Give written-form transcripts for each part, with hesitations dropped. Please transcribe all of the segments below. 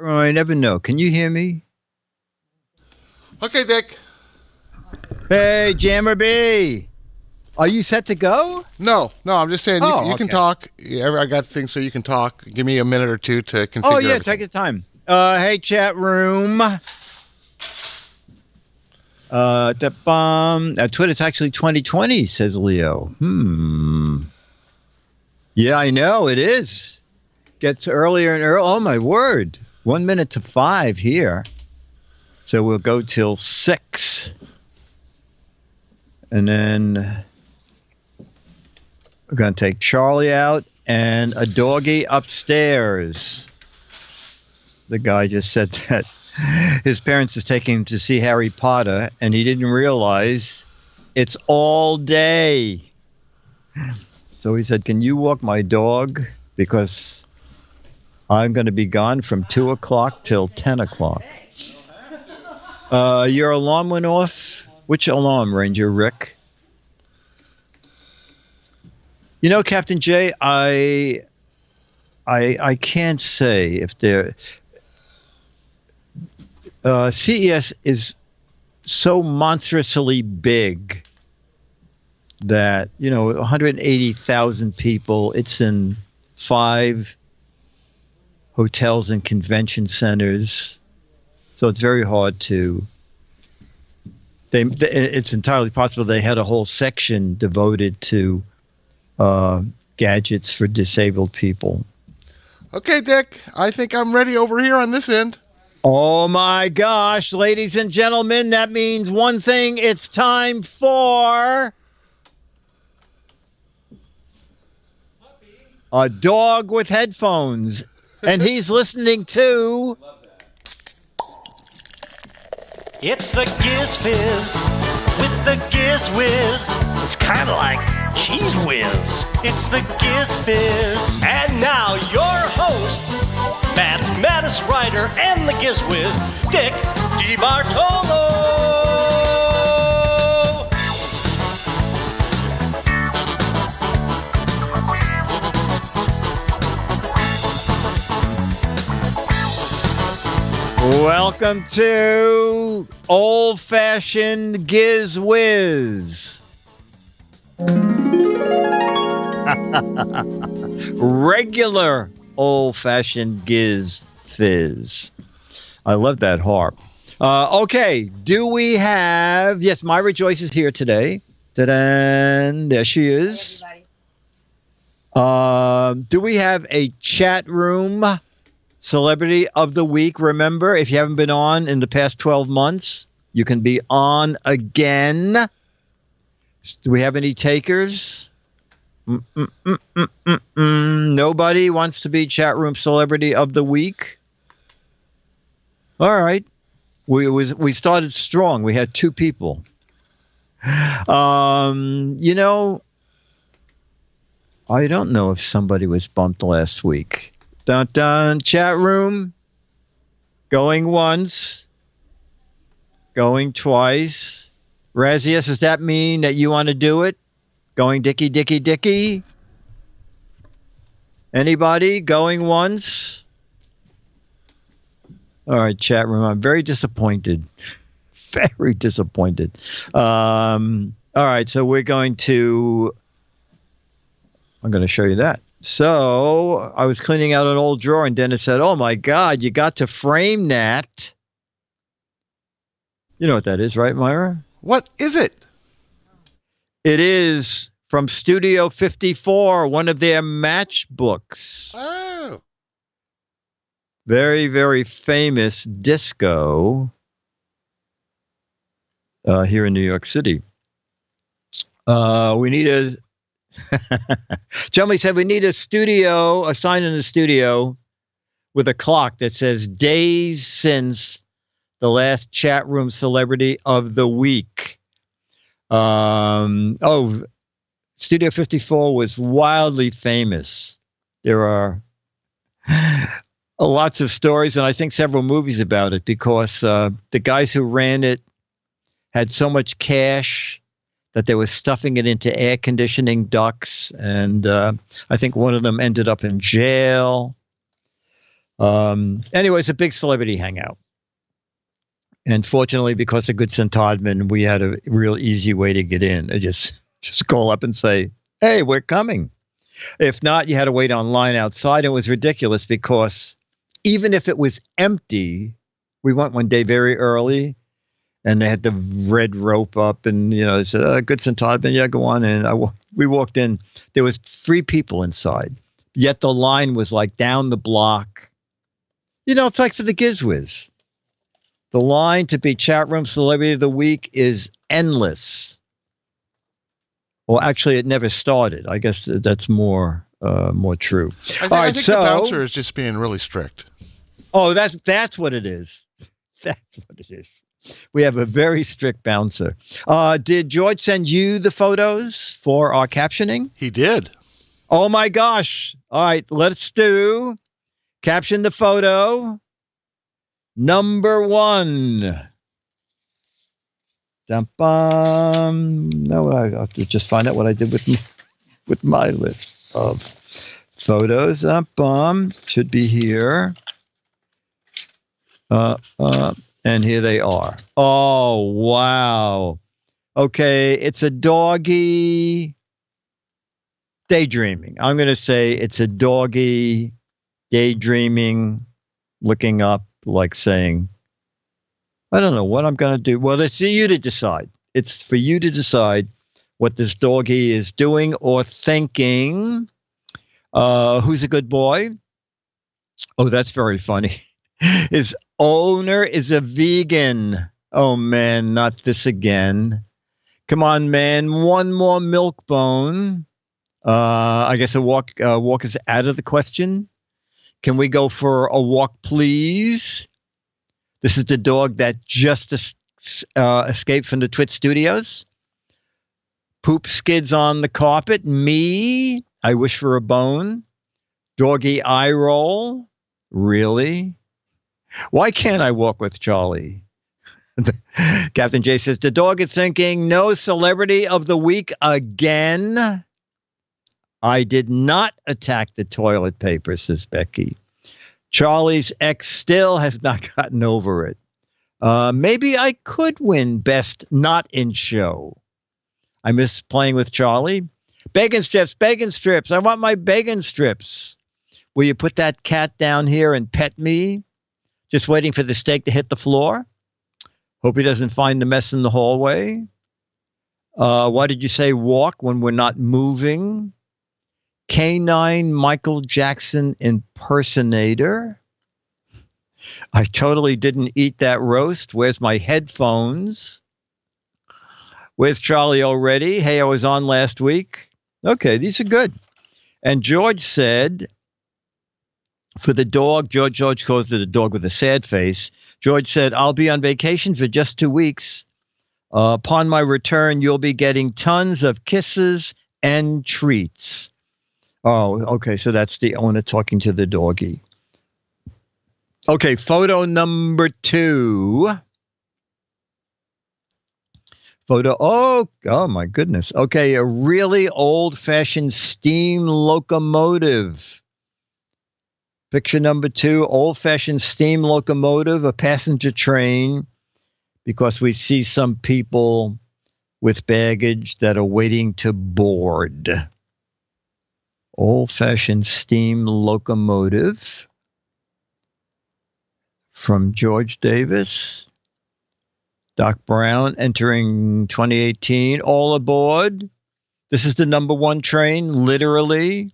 I never know. Can you hear me? Okay, Dick. Hey, Jammer B. Are you set to go? No, I'm just saying you can okay. talk. I got things so you can talk. Give me a minute or two to configure everything. Take your time. Hey, chat room. Twitter's actually 2020, says Leo. Yeah, I know, it is. Gets earlier and earlier. Oh, my word. 1 minute to 5 here. So we'll go till 6. And then we're going to take Charlie out and a doggy upstairs. The guy just said that his parents is taking him to see Harry Potter, and he didn't realize it's all day. So he said, can you walk my dog? Because I'm going to be gone from 2 o'clock till 10 o'clock. Your alarm went off? Which alarm, Ranger Rick? You know, Captain J, I can't say if there... CES is so monstrously big that, 180,000 people. It's in 5 hotels and convention centers. So it's very hard to... It's entirely possible they had a whole section devoted to gadgets for disabled people. Okay, Dick. I think I'm ready over here on this end. Oh my gosh, ladies and gentlemen, that means one thing. It's time for a dog with headphones. And he's listening to... It's the Giz Fiz with the Giz Wiz. It's kind of like Cheese Whiz. It's the Giz Fiz. And now your host, mathematics writer and the Giz Wiz, Dick DeBartolo. Welcome to Old-Fashioned Giz Wiz. Regular Old-Fashioned Giz Fiz. I love that harp. Okay, do we have... Yes, Myra Joyce is here today. Ta-da! There she is. Do we have a chat room... Celebrity of the Week? Remember, if you haven't been on in the past 12 months, you can be on again. Do we have any takers? Nobody wants to be chat room Celebrity of the Week? All right. We started strong. We had 2 people. I don't know if somebody was bumped last week. Dun, dun, chat room. Going once. Going twice. Razius, does that mean that you want to do it? Going Dicky, Dicky, Dicky? Anybody? Going once? All right, chat room. I'm very disappointed. Very disappointed. All right, so we're going to... I'm going to show you that. So I was cleaning out an old drawer, and Dennis said, oh, my God, you got to frame that. You know what that is, right, Myra? What is it? It is from Studio 54, one of their matchbooks. Oh. Very, very famous disco here in New York City. We need a... Jummy said we need a sign in the studio with a clock that says days since the last chat room Celebrity of the Week. Studio 54 was wildly famous. There are lots of stories, and I think several movies about it, because the guys who ran it had so much cash that they were stuffing it into air conditioning ducts, and I think one of them ended up in jail. Anyway, it's a big celebrity hangout. And fortunately, because of Goodson Todman, we had a real easy way to get in. I just call up and say, hey, we're coming. If not, you had to wait online outside. It was ridiculous because even if it was empty, we went one day very early and they had the red rope up and, they said, Goodson Todman, yeah, go on in. We walked in. There was 3 people inside, yet the line was like down the block. It's like for the GizWiz. The line to be chat room celebrity of the week is endless. Well, actually, it never started. I guess that's more true. I think the bouncer is just being really strict. Oh, that's what it is. That's what it is. We have a very strict bouncer. Did George send you the photos for our captioning? He did. Oh, my gosh. All right, let's do caption the photo. Number 1. Dum-bum. No, I have to just find out what I did with my list of photos. Dum-bum. Should be here. And here they are. Oh, wow. Okay, it's a doggy daydreaming. I'm going to say it's a doggy daydreaming, looking up, like saying, I don't know what I'm going to do. Well, it's for you to decide. It's for you to decide what this doggy is doing or thinking. Who's a good boy? Oh, that's very funny. His owner is a vegan. Oh, man, not this again. Come on, man. One more milk bone. I guess a walk is out of the question. Can we go for a walk, please? This is the dog that just escaped from the Twit Studios. Poop skids on the carpet. Me. I wish for a bone. Doggy eye roll. Really? Why can't I walk with Charlie? Captain J says, the dog is thinking, no celebrity of the week again. I did not attack the toilet paper, says Becky. Charlie's ex still has not gotten over it. Maybe I could win best not in show. I miss playing with Charlie. Bacon strips, bacon strips. I want my bacon strips. Will you put that cat down here and pet me? Just waiting for the steak to hit the floor. Hope he doesn't find the mess in the hallway. Why did you say walk when we're not moving? Canine Michael Jackson impersonator. I totally didn't eat that roast. Where's my headphones? Where's Charlie already? Hey, I was on last week. Okay, these are good. And George said, for the dog, George calls it a dog with a sad face. George said, I'll be on vacation for just 2 weeks. Upon my return, you'll be getting tons of kisses and treats. Oh, okay. So that's the owner talking to the doggy. Okay. Photo number 2. Oh my goodness. Okay. A really old-fashioned steam locomotive. Picture number 2, old-fashioned steam locomotive, a passenger train, because we see some people with baggage that are waiting to board. Old-fashioned steam locomotive from George Davis. Doc Brown entering 2018. All aboard. This is the number 1 train, literally.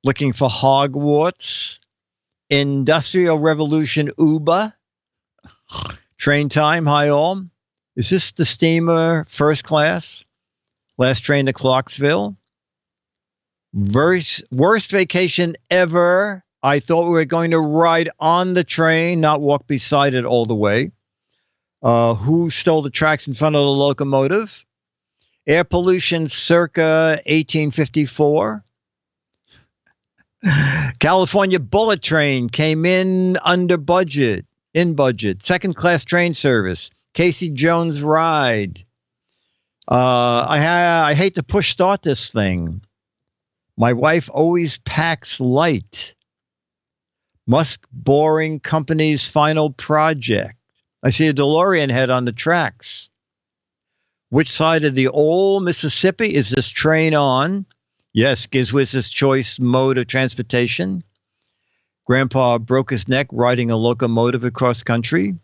Looking for Hogwarts. Industrial Revolution Uber. Train time, hi all. Is this the steamer first class? Last train to Clarksville. Worst vacation ever. I thought we were going to ride on the train, not walk beside it all the way. Who stole the tracks in front of the locomotive? Air pollution circa 1854. California bullet train came in under budget, second class train service. Casey Jones ride. I hate to push start this thing. My wife always packs light. Musk Boring Company's final project. I see a DeLorean head on the tracks. Which side of the old Mississippi is this train on? Yes, GizFiz's choice mode of transportation. Grandpa broke his neck riding a locomotive across country.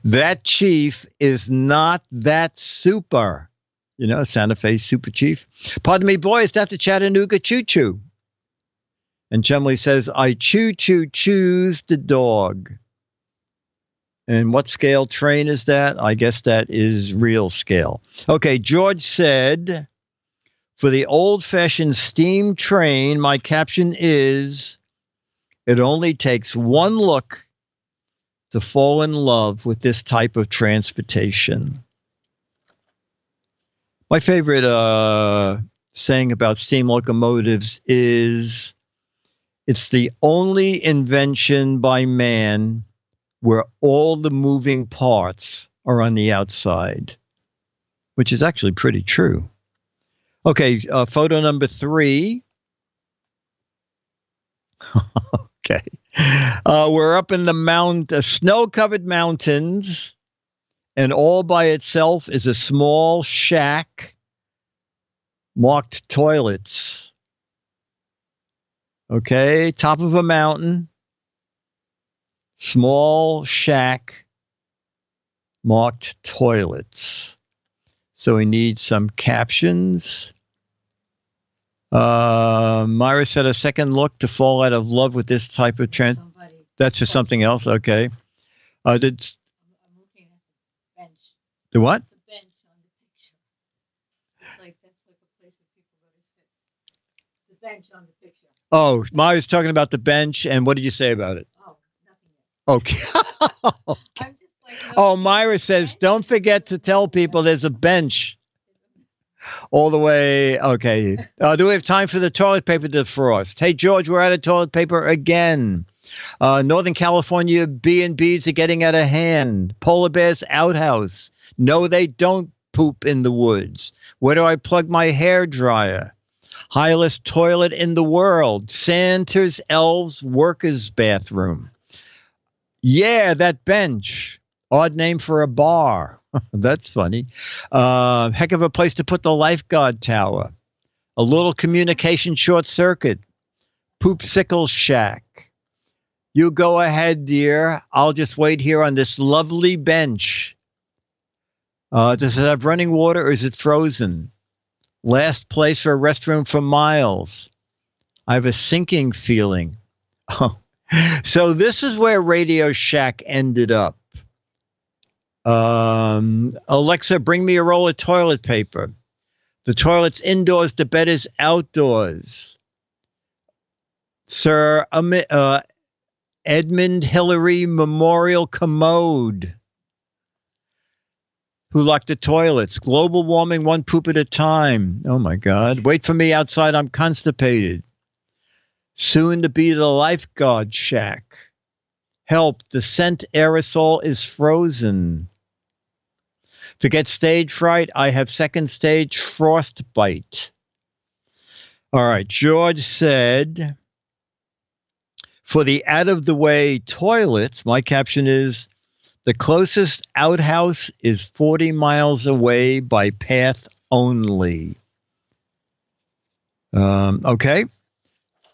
That chief is not that super. You know, Santa Fe super chief. Pardon me, boy, is that the Chattanooga choo-choo? And Chumley says, I choose the dog. And what scale train is that? I guess that is real scale. Okay, George said, for the old-fashioned steam train, my caption is, it only takes one look to fall in love with this type of transportation. My favorite saying about steam locomotives is, it's the only invention by man where all the moving parts are on the outside, which is actually pretty true. Okay, photo number 3. Okay. We're up in the snow-covered mountains, and all by itself is a small shack marked toilets. Okay, top of a mountain. Small shack marked toilets. So we need some captions. Myra said a second look to fall out of love with this type of trend. That's just something else. Okay. I'm looking at the bench. The what? The bench on the picture. That's like a place where people go to sit. The bench on the picture. Oh, Myra's talking about the bench, and what did you say about it? Okay. I'm just like, Oh, Myra says, don't forget to tell people there's a bench all the way. Okay. Do we have time for the toilet paper defrost? Hey, George, we're out of toilet paper again. Northern California B&Bs are getting out of hand. Polar Bear's outhouse. No, they don't poop in the woods. Where do I plug my hair dryer? Highest toilet in the world. Santa's Elves Workers Bathroom. Yeah, that bench. Odd name for a bar. That's funny. Heck of a place to put the lifeguard tower. A little communication short circuit. Poopsicle shack. You go ahead, dear. I'll just wait here on this lovely bench. Does it have running water or is it frozen? Last place for a restroom for miles. I have a sinking feeling. Oh. So this is where Radio Shack ended up. Alexa, bring me a roll of toilet paper. The toilet's indoors, the bed is outdoors. Sir Edmund Hillary Memorial Commode. Who locked the toilets? Global warming, one poop at a time. Oh, my God. Wait for me outside. I'm constipated. Soon to be the lifeguard shack. Help, the scent aerosol is frozen. Forget stage fright, I have second stage frostbite. All right, George said, for the out-of-the-way toilets, my caption is, the closest outhouse is 40 miles away by path only. Okay.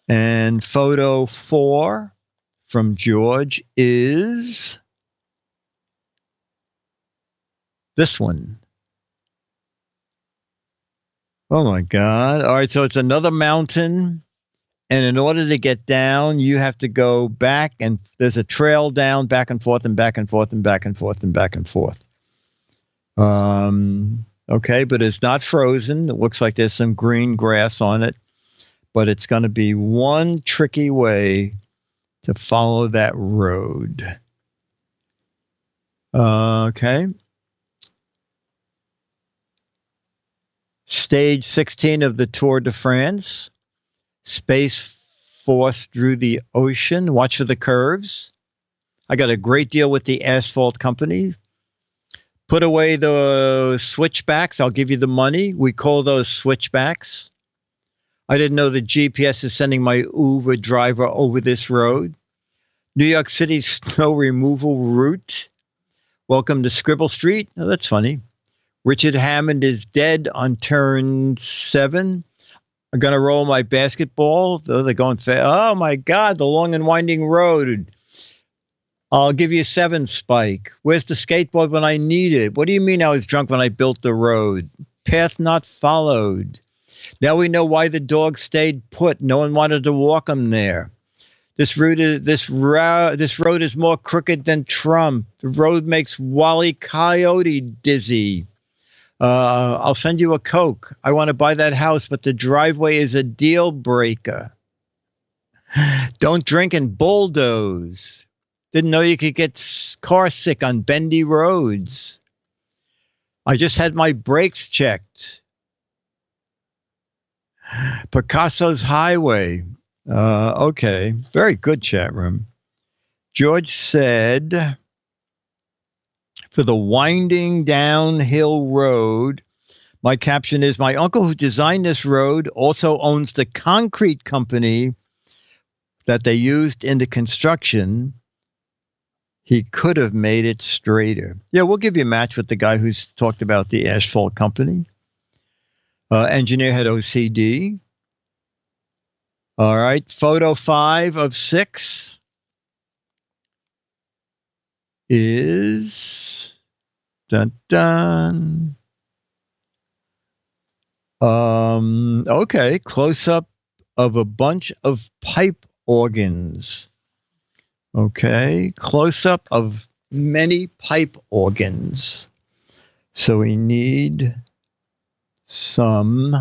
And photo 4 from George is this one. Oh, my God. All right, so it's another mountain. And in order to get down, you have to go back, and there's a trail down, back and forth and back and forth and back and forth and back and forth. Okay, but it's not frozen. It looks like there's some green grass on it. But it's going to be one tricky way to follow that road. Okay. Stage 16 of the Tour de France. Space Force through the ocean. Watch for the curves. I got a great deal with the asphalt company. Put away the switchbacks. I'll give you the money. We call those switchbacks. I didn't know the GPS is sending my Uber driver over this road. New York City snow removal route. Welcome to Scribble Street. Oh, that's funny. Richard Hammond is dead on turn 7. I'm going to roll my basketball. Oh, they're going fast. Oh, my God, the long and winding road. I'll give you 7, Spike. Where's the skateboard when I need it? What do you mean I was drunk when I built the road? Path not followed. Now we know why the dog stayed put. No one wanted to walk him there. This road is more crooked than Trump. The road makes Wally Coyote dizzy. I'll send you a Coke. I want to buy that house, but the driveway is a deal breaker. Don't drink and bulldoze. Didn't know you could get car sick on bendy roads. I just had my brakes checked. Picasso's Highway. Okay. Very good chat room. George said, for the winding downhill road, my caption is, my uncle who designed this road also owns the concrete company that they used in the construction. He could have made it straighter. Yeah, we'll give you a match with the guy who's talked about the asphalt company. Engineer had OCD. All right, photo 5 of 6 is dun dun. Okay, close up of a bunch of pipe organs. Okay, close up of many pipe organs. So we need some.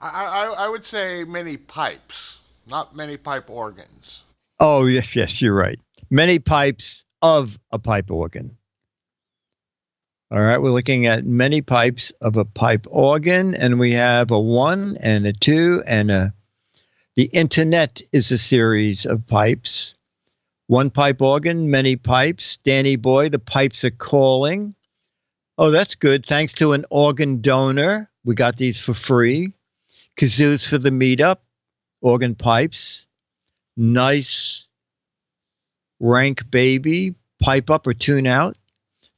I would say many pipes, not many pipe organs. Oh, yes, you're right. Many pipes of a pipe organ. All right, we're looking at many pipes of a pipe organ, and we have a 1 and a 2 and a. The internet is a series of pipes. 1 pipe organ, many pipes. Danny boy, the pipes are calling. Oh, that's good. Thanks to an organ donor. We got these for free. Kazoos for the meetup. Organ pipes. Nice. Rank baby. Pipe up or tune out.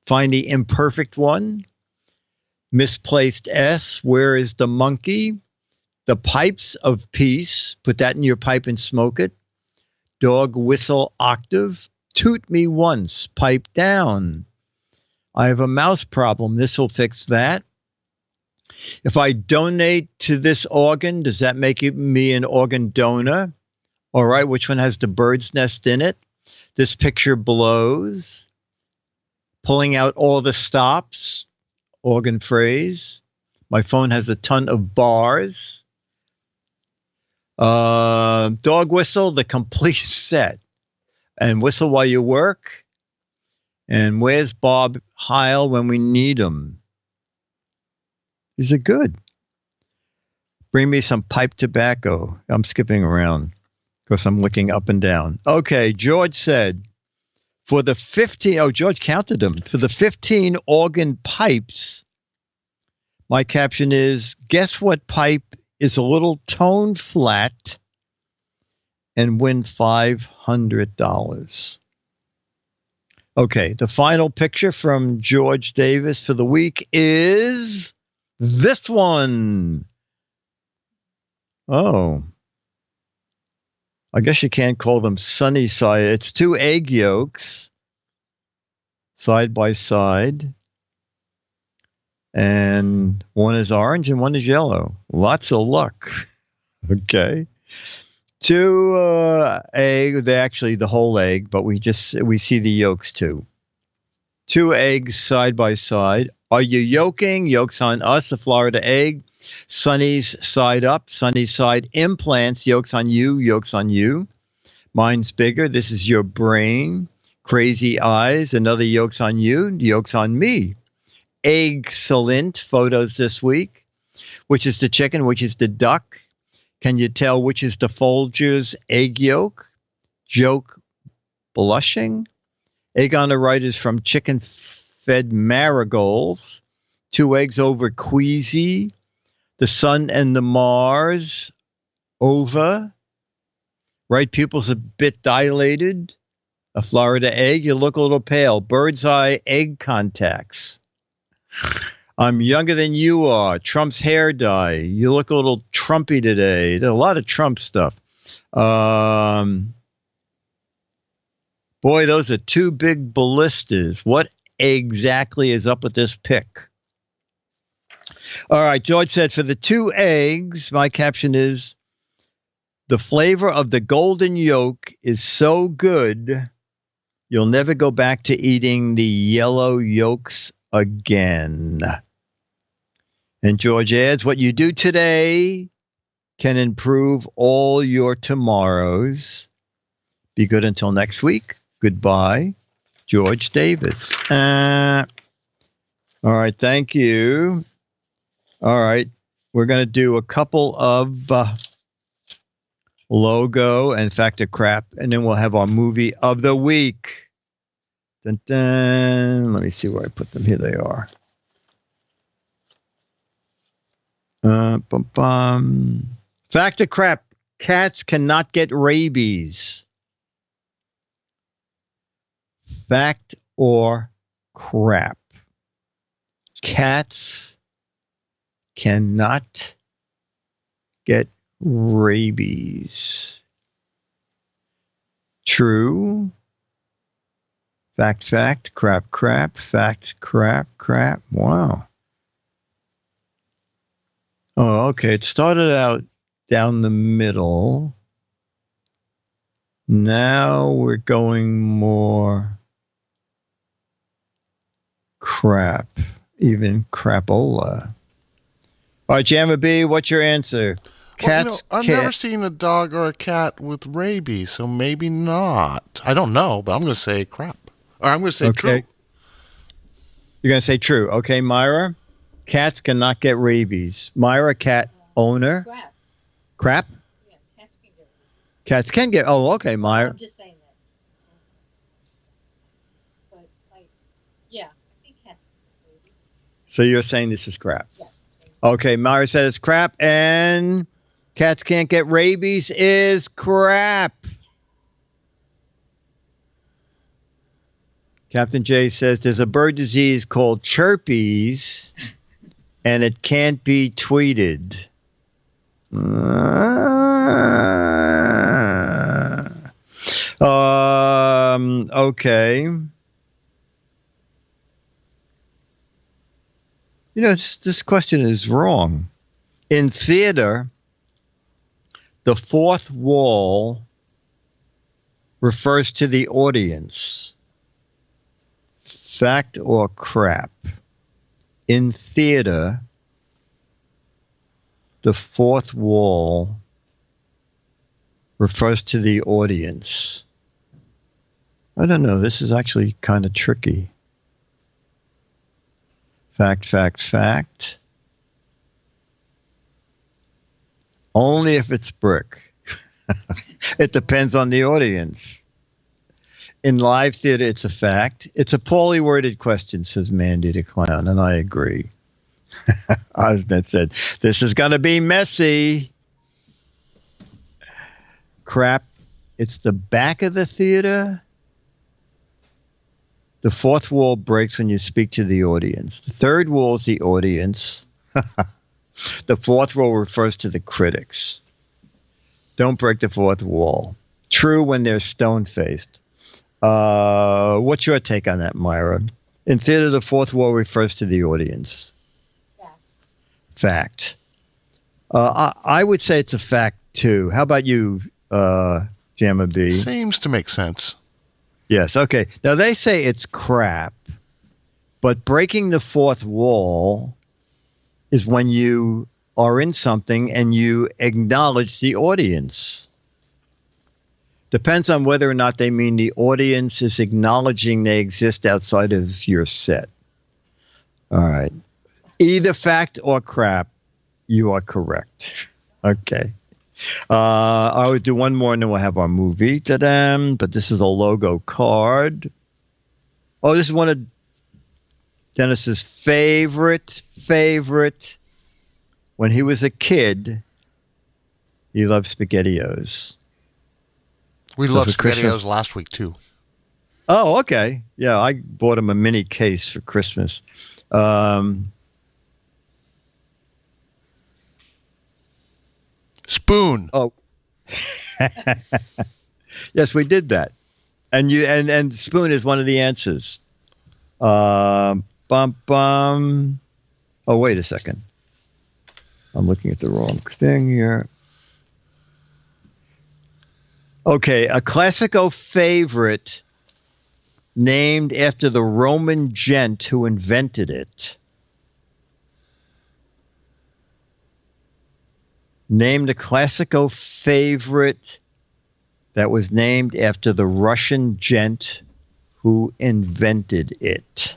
Find the imperfect one. Misplaced S. Where is the monkey? The pipes of peace. Put that in your pipe and smoke it. Dog whistle octave. Toot me once. Pipe down. I have a mouse problem. This will fix that. If I donate to this organ, does that make me an organ donor? All right, which one has the bird's nest in it? This picture blows. Pulling out all the stops. Organ phrase. My phone has a ton of bars. Dog whistle, the complete set. And whistle while you work. And where's Bob Heil when we need him? These are good. Bring me some pipe tobacco. I'm skipping around because I'm looking up and down. Okay, George said, for the 15, George counted them. For the 15 organ pipes, my caption is, guess what pipe is a little tone flat and win $500. Okay, the final picture from George Davis for the week is this one. Oh, I guess you can't call them sunny side. It's 2 egg yolks side by side. And one is orange and one is yellow. Lots of luck. Okay. 2 egg, they actually the whole egg, but we see the yolks too. 2 eggs side by side. Are you yolking? Yolks on us, a Florida egg. Sunny's side up, sunny side implants, yolks on you, yolks on you. Mine's bigger. This is your brain. Crazy eyes, another yolks on you, yolks on me. Excellent photos this week. Which is the chicken? Which is the duck? Can you tell which is the Folger's egg yolk? Joke blushing. Egg on the right is from chicken fed marigolds. 2 eggs over queasy. The sun and the Mars. Ova. Right pupil's a bit dilated. A Florida egg, you look a little pale. Bird's eye egg contacts. I'm younger than you are. Trump's hair dye. You look a little Trumpy today. There's a lot of Trump stuff. Boy, those are two big ballistas. What exactly is up with this pic? All right, George said, for the 2 eggs, my caption is, the flavor of the golden yolk is so good, you'll never go back to eating the yellow yolks again. And George adds, what you do today can improve all your tomorrows. Be good until next week. Goodbye, George Davis. All right, thank you. All right, we're going to do a couple of logo and fact or crap, and then we'll have our movie of the week. Dun, dun. Let me see where I put them. Here they are. Bum, bum. Fact or crap, cats cannot get rabies. Fact or crap, cats cannot get rabies. True. Fact, fact, crap, crap, fact, crap, crap. Wow. Oh, okay. It started out down the middle. Now we're going more crap, even crapola. All right, Jamma B, what's your answer? Cats. I've never seen a dog or a cat with rabies, so maybe not. I don't know, but I'm going to say crap. Or I'm going to say true. You're going to say true. Okay, Myra? Cats cannot get rabies. Myra, cat owner? Crap. Crap? Yeah, cats can get it. Cats can get... Oh, okay, Myra. I'm just saying that. But, yeah, I think cats can get rabies. So you're saying this is crap? Yes. Okay, Myra said it's crap, and cats can't get rabies is crap. Captain J says there's a bird disease called chirpies, and it can't be tweeted. Okay. You know, this question is wrong. In theater, the fourth wall refers to the audience. Fact or crap? In theater, the fourth wall refers to the audience. I don't know. This is actually kind of tricky. Fact, fact, fact. Only if it's brick. It depends on the audience. In live theater, it's a fact. It's a poorly worded question, says Mandy the Clown, and I agree. Osnet said, this is going to be messy. Crap. It's the back of the theater. The fourth wall breaks when you speak to the audience. The third wall is the audience. The fourth wall refers to the critics. Don't break the fourth wall. True when they're stone-faced. What's your take on that, Myra? In theater, the fourth wall refers to the audience. Fact. I would say it's a fact, too. How about you, Jamma B? Seems to make sense. Yes, okay. Now, they say it's crap, but breaking the fourth wall is when you are in something and you acknowledge the audience. Depends on whether or not they mean the audience is acknowledging they exist outside of your set. All right. Either fact or crap, you are correct. Okay. I would do one more and then we'll have our movie. Ta-da! But this is a logo card. Oh, this is one of Dennis's favorite. When he was a kid, He loves SpaghettiOs. We So loved for Christmas- SpaghettiOs last week, too. Oh, okay. Yeah, I bought him a mini case for Christmas. Spoon. Oh, yes, we did that, and spoon is one of the answers. Bum bum. Oh, wait a second. I'm looking at the wrong thing here. Okay, a classico favorite named after the Roman gent who invented it. Named a classico favorite that was named after the Russian gent who invented it.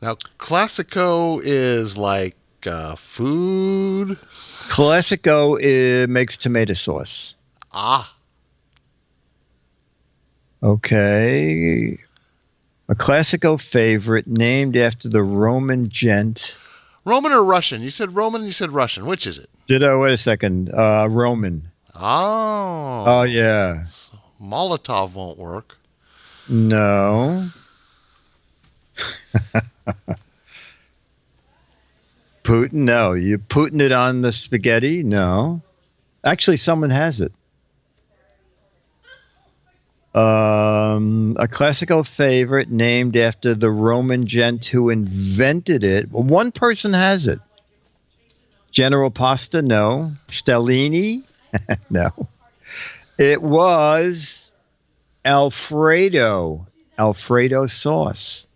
Now, classico is like food. Classico makes tomato sauce. Ah. Okay. A classico favorite named after the Roman gent. Roman or Russian? You said Roman, you said Russian. Which is it? Wait a second. Roman. Oh. Oh, yeah. Molotov won't work. No. Putin? No. You Putin it on the spaghetti? No. Actually, someone has it. A classical favorite named after the Roman gent who invented it. Well, one person has it. General Pasta? No. Stellini? No. It was Alfredo. Alfredo sauce.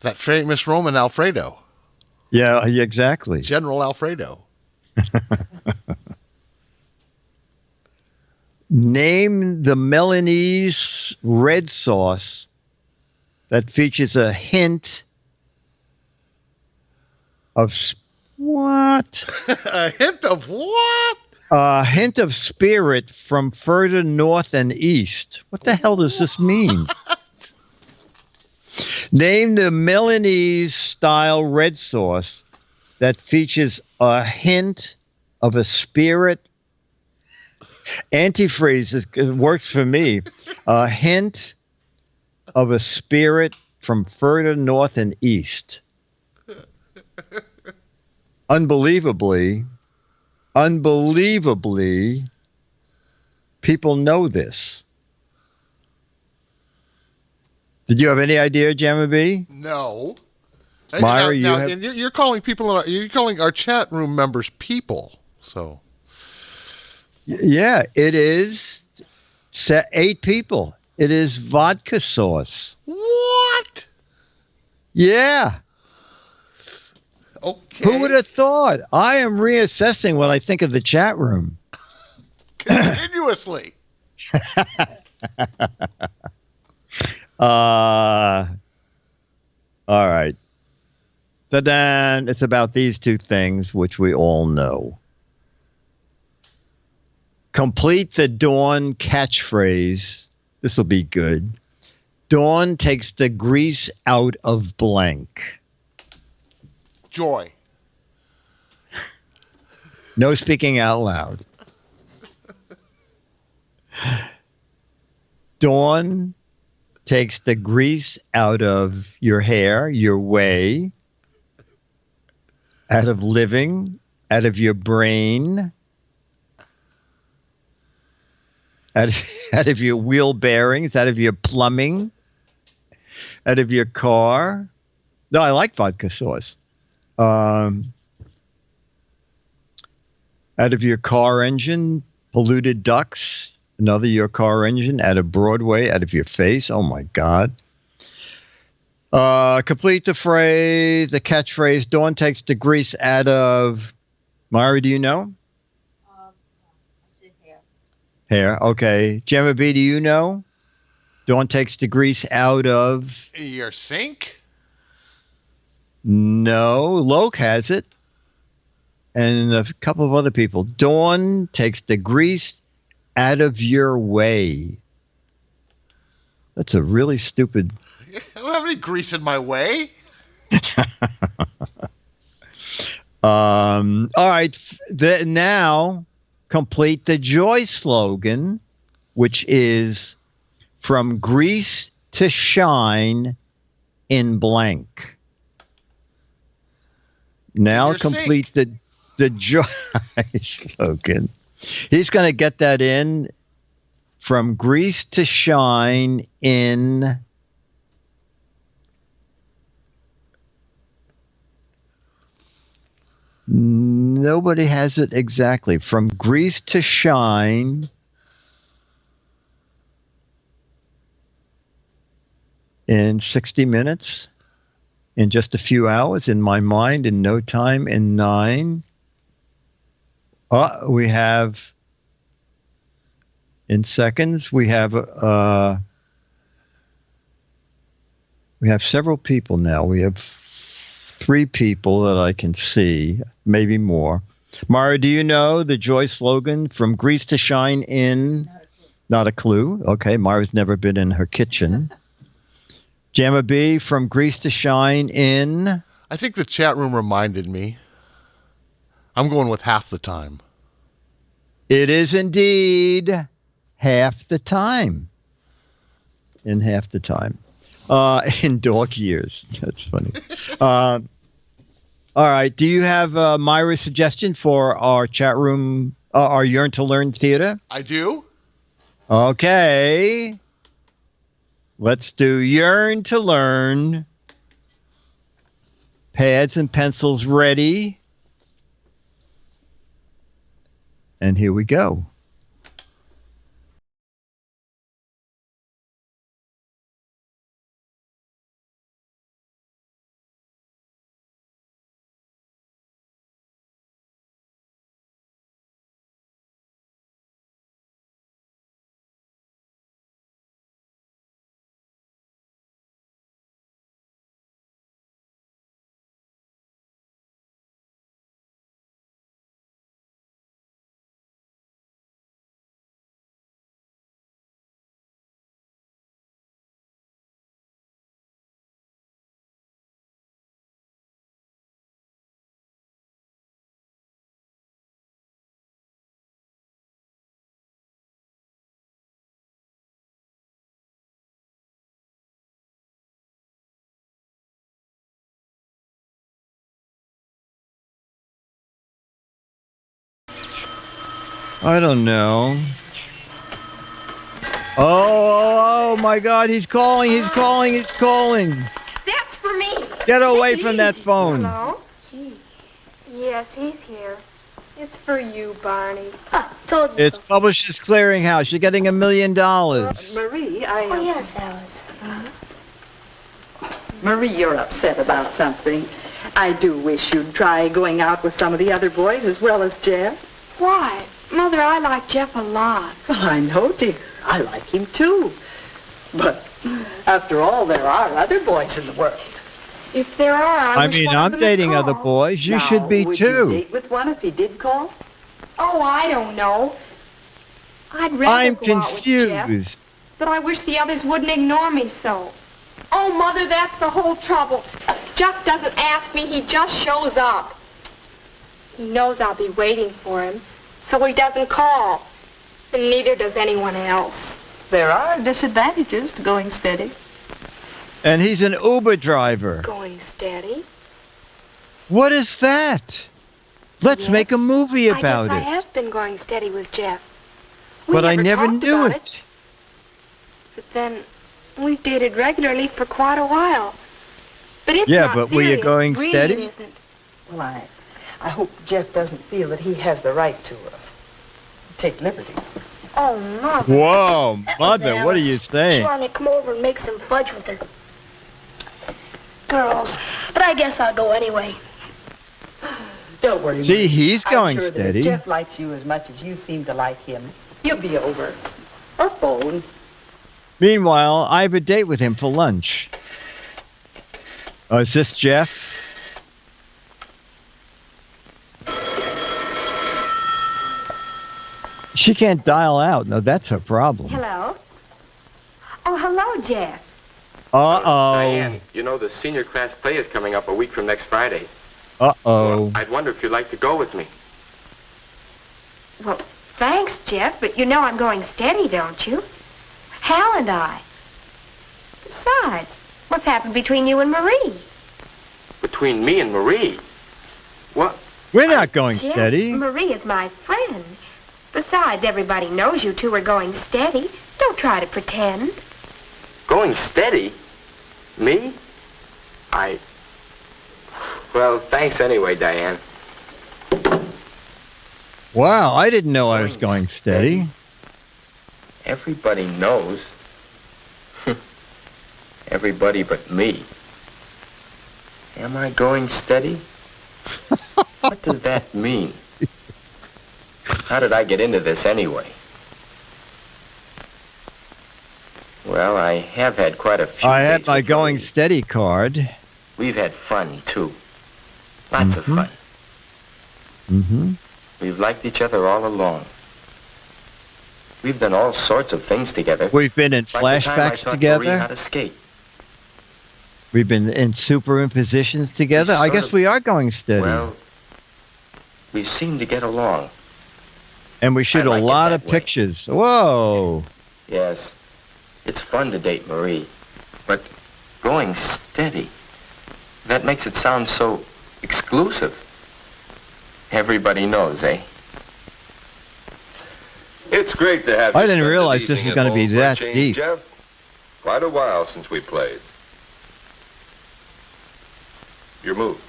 That famous Roman Alfredo. Yeah, exactly. General Alfredo. Name the Milanese red sauce that features a hint of what? A hint of what? A hint of spirit from further north and east. What the hell does this mean? Name the Milanese style red sauce that features a hint of a spirit. Antifreeze works for me. A hint of a spirit from further north and east. Unbelievably, people know this. Did you have any idea, Gemma B? No. Myra, you're calling people. You're calling our chat room members people. So. Yeah, it is 8 people. It is vodka sauce. What? Yeah. Okay. Who would have thought? I am reassessing what I think of the chat room. Continuously. All right. Ta-da! It's about these two things, which we all know. Complete the Dawn catchphrase. This will be good. Dawn takes the grease out of blank. Joy. No speaking out loud. Dawn takes the grease out of your hair, your way, out of living, out of your brain, out of your wheel bearings, out of your plumbing, out of your car. No, I like vodka sauce. Out of your car engine, polluted ducts. Another, your car engine, out of Broadway, out of your face. Oh, my God. Complete the phrase, the catchphrase. Dawn takes the grease out of. Myra, do you know? I said hair. Hair. Okay. Gemma B, do you know? Dawn takes the grease out of. Your sink? No. Loke has it. And a couple of other people. Dawn takes the grease out of your way. That's a really stupid. I don't have any grease in my way. All right. Now complete the joy slogan, which is from grease to shine in blank. Now complete the joy slogan. He's going to get that in. From grease to shine in. Nobody has it exactly. From grease to shine in 60 minutes, in just a few hours, in my mind, in no time, in 9. We have, in seconds, we have several people now. We have 3 people that I can see, maybe more. Mara, do you know the joy slogan, from grease to shine in? Not a clue. Okay, Mara's never been in her kitchen. Jamma B, from grease to shine in? I think the chat room reminded me. I'm going with half the time. It is indeed half the time. In half the time. In dog years. That's funny. All right. Do you have Myra's suggestion for our chat room, our Yearn to Learn theater? I do. Okay. Let's do Yearn to Learn. Pads and pencils ready. And here we go. I don't know. Oh my God, he's calling. That's for me. Get away from that phone. Hello? Gee. Yes, he's here. It's for you, Barney. Told you It's so. Publishers Clearinghouse. You're getting $1 million. Marie, Oh, yes, Alice. Marie, you're upset about something. I do wish you'd try going out with some of the other boys as well as Jeff. Why? Mother, I like Jeff a lot. Well, I know, dear. I like him, too. But after all, there are other boys in the world. If there are, I mean, I'm dating other boys. You should be, would too. you date with one if he did call? Oh, I don't know. I'd rather I'm go out with Jeff, confused. but I wish the others wouldn't ignore me so. Oh, Mother, that's the whole trouble. Jeff doesn't ask me, he just shows up. He knows I'll be waiting for him, so he doesn't call. And neither does anyone else. There are disadvantages to going steady. And he's an Uber driver. Going steady? What is that? Let's Yes, make a movie about I it. have been going steady with Jeff. We But I never talked knew about it. But then, we've dated regularly for quite a while. But it's Yeah, not but were you serious. going Really, steady? it isn't. Well, I hope Jeff doesn't feel that he has the right to take liberties. Oh, Mother. Whoa, That was Mother, what are you Alice. She saying? wanted me to come over and make some fudge with her. Girls. But I guess I'll go anyway. Don't worry. See, Marie. he's going I'm sure that steady. if Jeff likes you as much as you seem to like him, he'll be over. Or phone. Meanwhile, I have a date with him for lunch. Oh, is this Jeff? She can't dial out. No, that's her problem. Hello? Oh, hello, Jeff. Uh-oh. Diane, you know the senior class play is coming up a week from next Friday. Uh-oh. Well, I'd wonder if you'd like to go with me. Well, thanks, Jeff, but you know I'm going steady, don't you? Hal and I. Besides, what's happened between you and Marie? Between me and Marie? What? We're not going Jeff, steady. Marie is my friend. Besides, everybody knows you two are going steady. Don't try to pretend. Going steady? Me? Well, thanks anyway, Diane. Wow, I didn't know I was going steady. Everybody knows. Everybody but me. Am I going steady? What does that mean? How did I get into this anyway? Well, I have had quite a few I had dates my with going Marie. steady card. We've had fun, too. Lots of fun. Mm-hmm. We've liked each other all along. We've done all sorts of things together. We've been in Like the time I flashbacks taught Marie how together. to skate. We've been in superimpositions together. I sort guess of- we are going steady. Well, we seem to get along. And we shoot I like a it lot that of way. pictures. Whoa. Yes, it's fun to date Marie. But going steady, that makes it sound so exclusive. Everybody knows, eh? It's great to have I you didn't spend an realize this evening was at gonna be home for a that change, deep. Jeff. Quite a while since we played. Your move.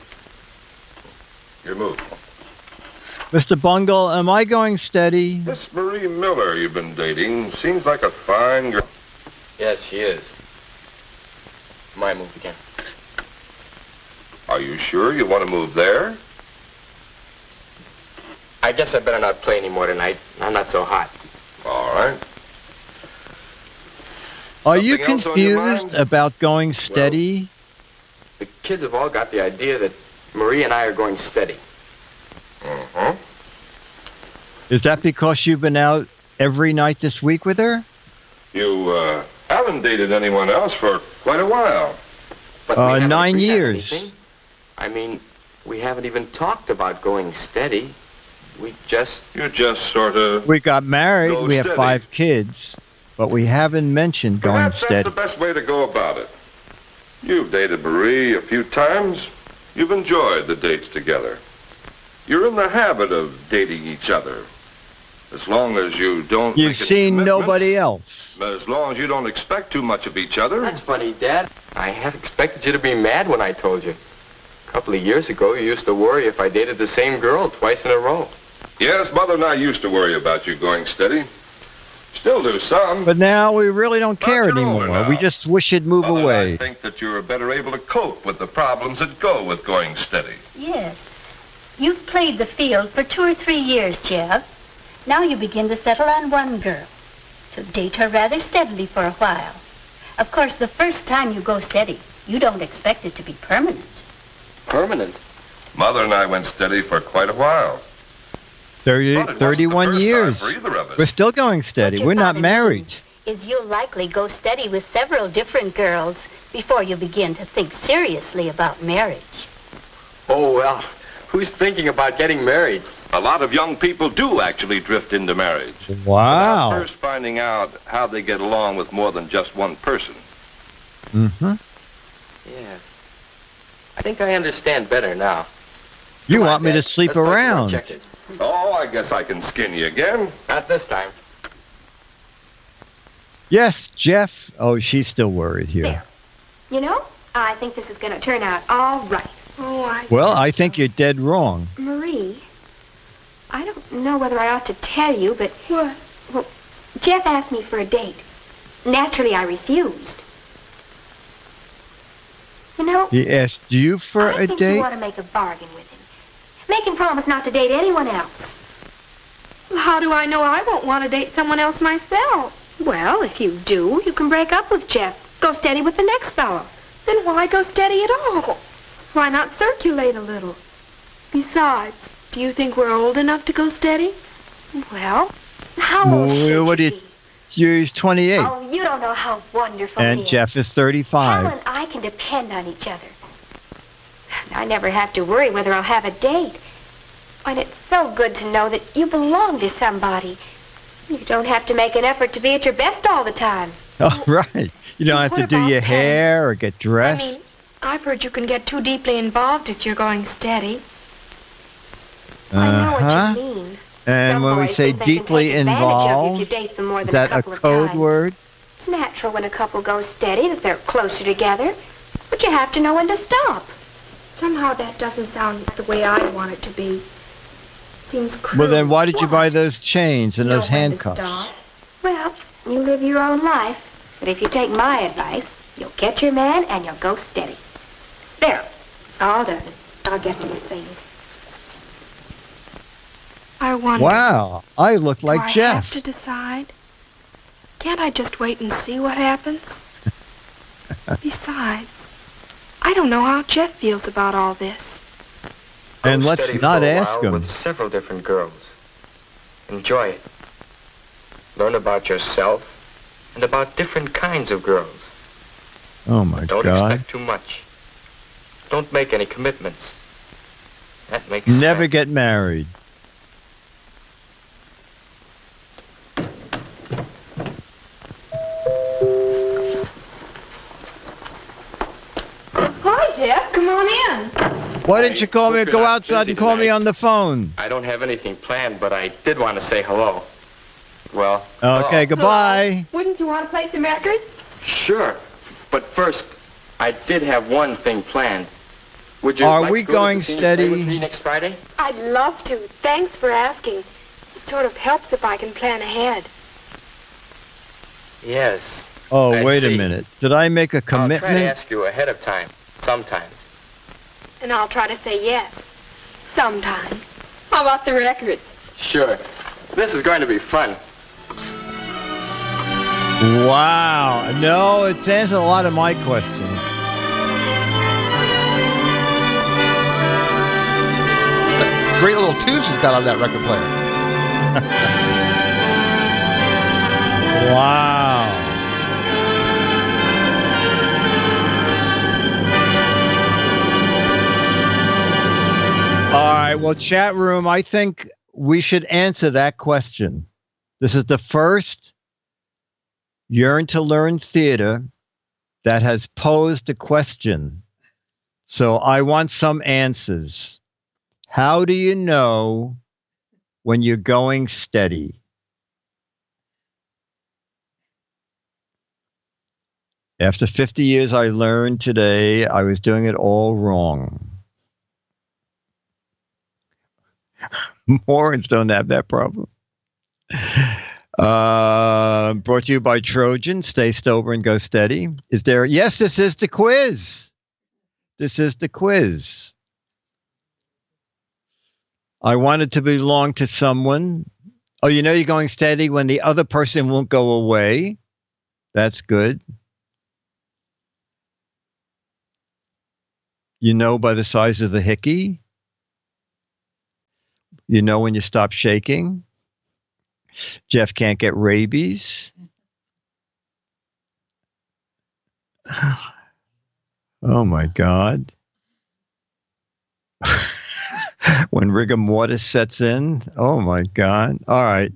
Your move. Mr. Bungle, am I going steady? This Marie Miller you've been dating seems like a fine girl. Yes, she is. My move again. Are you sure you want to move there? I guess I better not play anymore tonight. I'm not so hot. All right. Are you Something else on your confused mind? about going steady? The kids have all got the idea that Marie and I are going steady. Uh-huh. Is that because you've been out every night this week with her? You haven't dated anyone else for quite a while. But we haven't 9 agreed on years. anything. I mean, we haven't even talked about going steady. We just... You just sort of... We got married, Go we have steady. 5 kids, but we haven't mentioned going Perhaps steady. that's the best way to go about it. You've dated Marie a few times. You've enjoyed the dates together. You're in the habit of dating each other. As long as you don't... You've make any seen commitments, nobody else. As long as you don't expect too much of each other. That's funny, Dad. I half expected you to be mad when I told you. A couple of years ago, you used to worry if I dated the same girl twice in a row. Yes, Mother and I used to worry about you going steady. Still do some. But now we really don't care you're older anymore. now. We just wish you'd move Mother and I away. think that you're better able to cope with the problems that go with going steady. Yes. You've played the field for 2 or 3 years, Jeff. Now you begin to settle on one girl, to date her rather steadily for a while. Of course, the first time you go steady, you don't expect it to be permanent. Permanent? Mother and I went steady for quite a while. 31 years. For either of us. We're still going steady. What We're your not father married. means is you'll likely go steady with several different girls before you begin to think seriously about marriage. Oh, well, who's thinking about getting married? A lot of young people do actually drift into marriage. Wow. Without first finding out how they get along with more than just one person. Mm-hmm. Yes. I think I understand better now. You Come on, want me to Dad. sleep Let's talk about around. checkers. Oh, I guess I can skin you again. Not this time. Yes, Jeff. Oh, she's still worried here. There. You know, I think this is going to turn out all right. Oh, Well, I think you're dead wrong. Marie, I don't know whether I ought to tell you, but... What? Well, Jeff asked me for a date. Naturally, I refused. You know, He asked you for I a think you date? ought to make a bargain with him. Make him promise not to date anyone else. Well, how do I know I won't want to date someone else myself? Well, if you do, you can break up with Jeff. Go steady with the next fellow. Then why go steady at all? Why not circulate a little? Besides, do you think we're old enough to go steady? Well, how old Well, should what you do you- be? She's 28, Oh, you don't know how wonderful and he is. Jeff is Hal 35. and I can depend on each other. I never have to worry whether I'll have a date. And it's so good to know that you belong to somebody. You don't have to make an effort to be at your best all the time. Oh, right. You don't have to do your hair or get dressed. I mean, I've heard you can get too deeply involved if you're going steady. I know what you mean. And Some when we boys say think they can deeply take advantage of you involved, if you date them more is than that a couple of code times. word? It's natural when a couple goes steady that they're closer together, but you have to know when to stop. Somehow that doesn't sound the way I want it to be. Seems cruel. Well, then why did you buy those chains and those Know when to handcuffs? stop. Well, you live your own life, but if you take my advice, you'll get your man and you'll go steady. There, all done. I'll get these things. I wonder. Wow, I look like do I Jeff. have to decide? Can't I just wait and see what happens? Besides, I don't know how Jeff feels about all this. And Go let's steady not for a ask while him. with several different girls. Enjoy it. Learn about yourself and about different kinds of girls. Oh, my Don't God. expect too much. Don't make any commitments. That makes Never sense. get married. Hi, Jeff. Come on in. Why didn't you call me? hope you're Go not outside busy and call me tonight. on the phone. I don't have anything planned, but I did want to say hello. Well, Okay, hello. goodbye. Wouldn't you want to play some records? Sure. But first, I did have one thing planned. Would you Are like we to go to going the Phoenix Play with steady? me next Friday? I'd love to. Thanks for asking. It sort of helps if I can plan ahead. Yes. Oh, I wait a see. minute. Did I make a I'll try to commitment? ask you ahead of time, sometimes. And I'll try to say yes. Sometime. How about the records? Sure. This is going to be fun. Wow. No, it's answered a lot of my questions. It's a great little tune she's got on that record player. Wow. All right. Well, chat room, I think we should answer that question. This is the first Yearn to Learn Theater that has posed a question. So I want some answers. How do you know when you're going steady? After 50 years, I learned today I was doing it all wrong. Morons don't have that problem. Brought to you by Trojan. Stay sober and go steady. Is there? Yes, this is the quiz. This is the quiz. I wanted to belong to someone. Oh, you know you're going steady when the other person won't go away. That's good. You know by the size of the hickey. You know when you stop shaking. Jeff can't get rabies. Oh my God. When rigor mortis sets in. Oh my God. All right.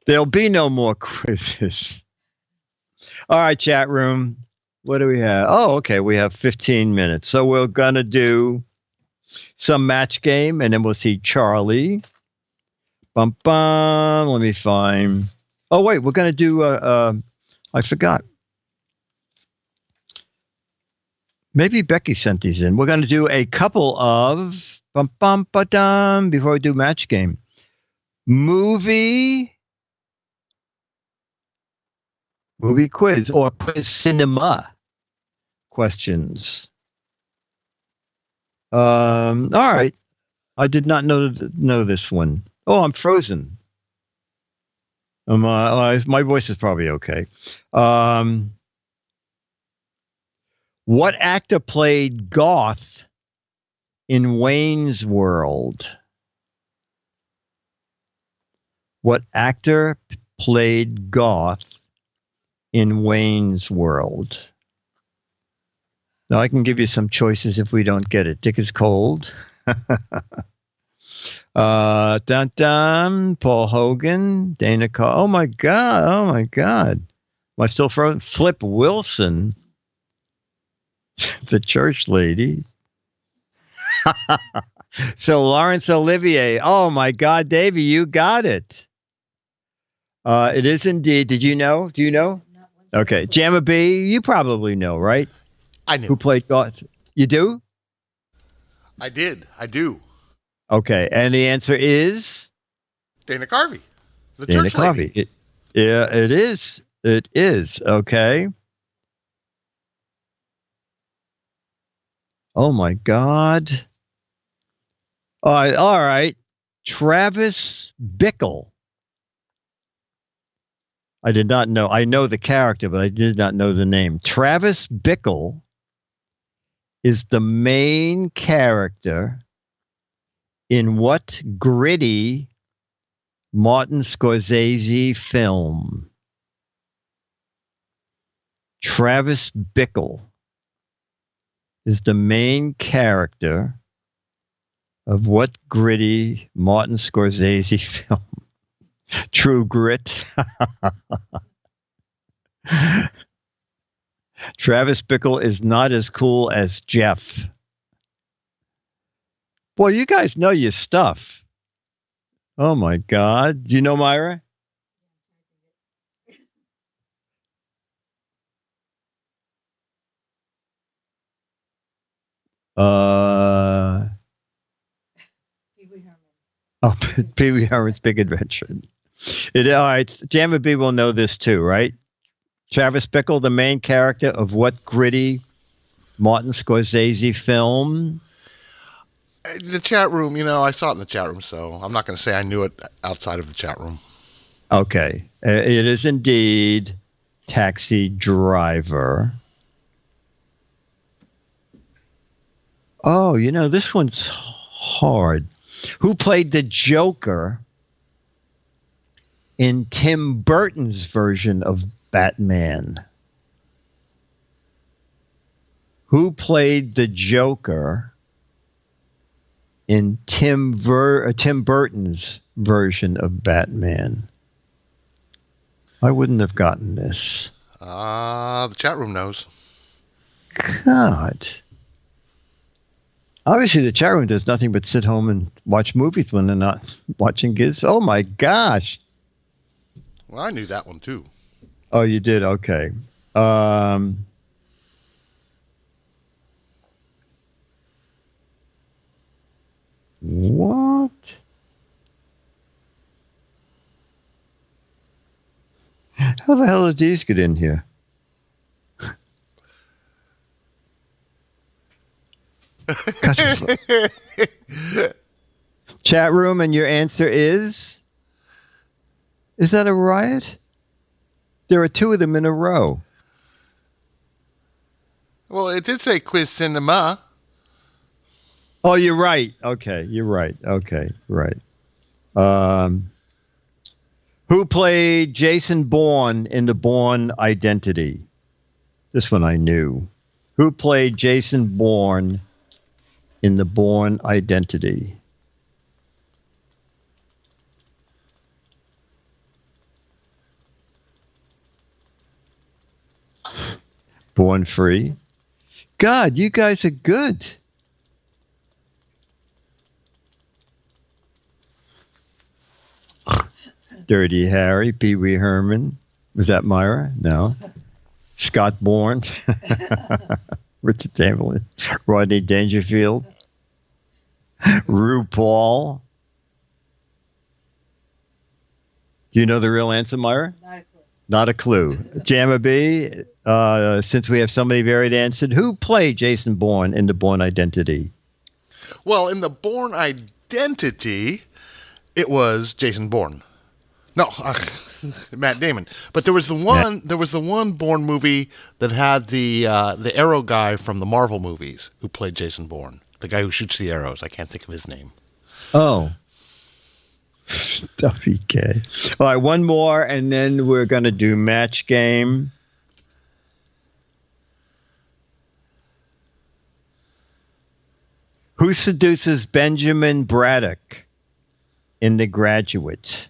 There'll be no more quizzes. All right, chat room. What do we have? Oh, okay. We have 15 minutes. So we're going to do some match game and then we'll see Charlie. Bum, bum. Let me find. Oh, wait. We're going to do, I forgot. Maybe Becky sent these in. We're going to do a couple of, bum, bum, ba-dum, before we do match game. Movie quiz or quiz cinema questions. All right. I did not know this one. Oh, I'm frozen. My voice is probably okay. What actor played Goth in Wayne's World? What actor played Goth in Wayne's World? Now, I can give you some choices if we don't get it. Dick is cold. Dun dun. Paul Hogan. Dana Carr. Oh my God. Oh my God. Am I still frozen? Flip Wilson. The church lady. So Laurence Olivier. Oh my God, Davey, you got it. It is indeed. Did you know? Do you know? Okay. Jamma B, you probably know, right? I knew. Who played God? You do? I did. I do. Okay. And the answer is? Dana Carvey. The Dana church Carvey. lady. Yeah, it is. It is. Okay. Oh my God. All right. All right. Travis Bickle. I did not know. I know the character, but I did not know the name. Travis Bickle is the main character in what gritty Martin Scorsese film? Travis Bickle is the main character of what gritty Martin Scorsese film? True Grit. Travis Bickle is not as cool as Jeff. Boy, you guys know your stuff. Oh my God. Do you know Myra? Pee Wee Herman's Big Adventure. All right. Jamma B will know this too, right? Travis Bickle, the main character of what gritty Martin Scorsese film? The chat room, I saw it in the chat room, so I'm not going to say I knew it outside of the chat room. Okay. It is indeed Taxi Driver. Oh, this one's hard. Who played the Joker in Tim Burton's version of Batman? Who played the Joker in Tim Burton's version of Batman? I wouldn't have gotten this. The chat room knows. God. Obviously, the chat room does nothing but sit home and watch movies when they're not watching Giz. Oh, my gosh. Well, I knew that one, too. Oh, you did? Okay. What? How the hell did these get in here? Chat room, and your answer is? Is that a riot? There are two of them in a row. Well, it did say quiz cinema. Oh, you're right. Okay, you're right. Okay, right. Who played Jason Bourne in The Bourne Identity? This one I knew. Who played Jason Bourne in The Bourne Identity? Born Free. God, you guys are good. Dirty Harry, Pee Wee Herman. Was that Myra? No. Scott Bourne. Richard Chamberlain. Rodney Dangerfield. RuPaul. Do you know the real answer, Myra? Not a clue. Jamma B, since we have so many varied answers, who played Jason Bourne in The Bourne Identity? Well, in The Bourne Identity, it was Jason Bourne. No, Matt Damon. But there was the one Bourne movie that had the arrow guy from the Marvel movies who played Jason Bourne. The guy who shoots the arrows. I can't think of his name. Oh. Stuffy K. All right, one more, and then we're going to do match game. Who seduces Benjamin Braddock in The Graduate?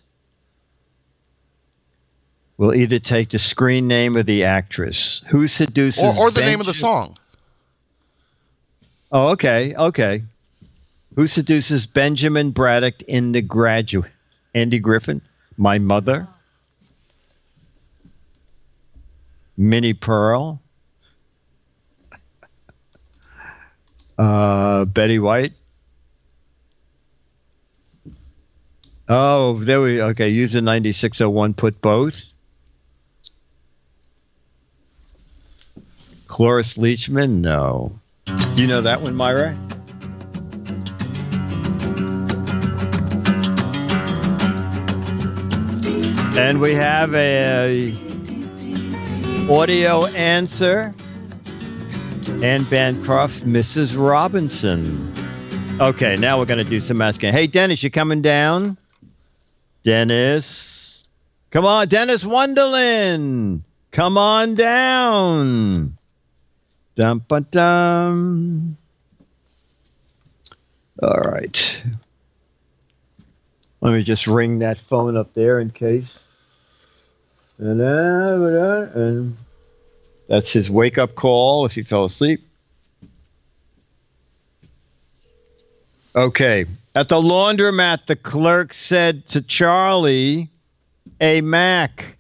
We'll either take the screen name of the actress. Who seduces or the name of the song. Oh, okay, okay. Who seduces Benjamin Braddock in The Graduate? Andy Griffin? My Mother? Minnie Pearl? Betty White? Oh, there we okay. User 9601 put both. Cloris Leachman? No. You know that one, Myra? And we have a audio answer. Anne Bancroft, Mrs. Robinson. Okay, now we're going to do some asking. Hey, Dennis, you coming down? Dennis. Come on, Dennis Wonderland. Come on down. Dum-ba-dum. All right. Let me just ring that phone up there in case. And that's his wake-up call if he fell asleep. Okay. At the laundromat, the clerk said to Charlie, "Hey, Mac,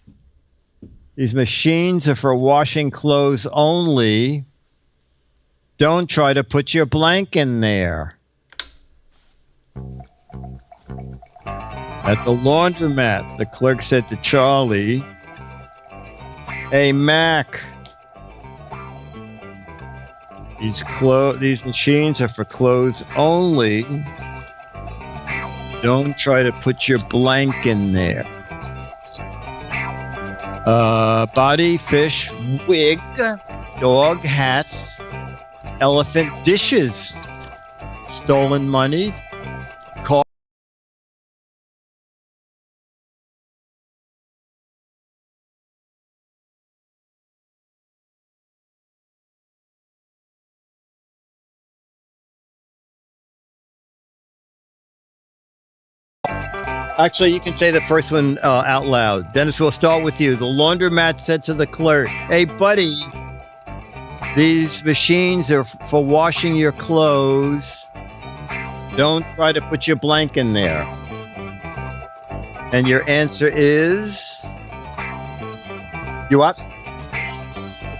these machines are for washing clothes only. Don't try to put your blank in there." At the laundromat, the clerk said to Charlie, "Hey, Mac, these machines are for clothes only. Don't try to put your blank in there." Body, fish, wig, dog, hats, elephant, dishes, stolen money, car. Actually, you can say the first one out loud. Dennis, we'll start with you. The laundromat said to the clerk, "Hey, buddy, these machines are for washing your clothes. Don't try to put your blank in there." And your answer is? You what?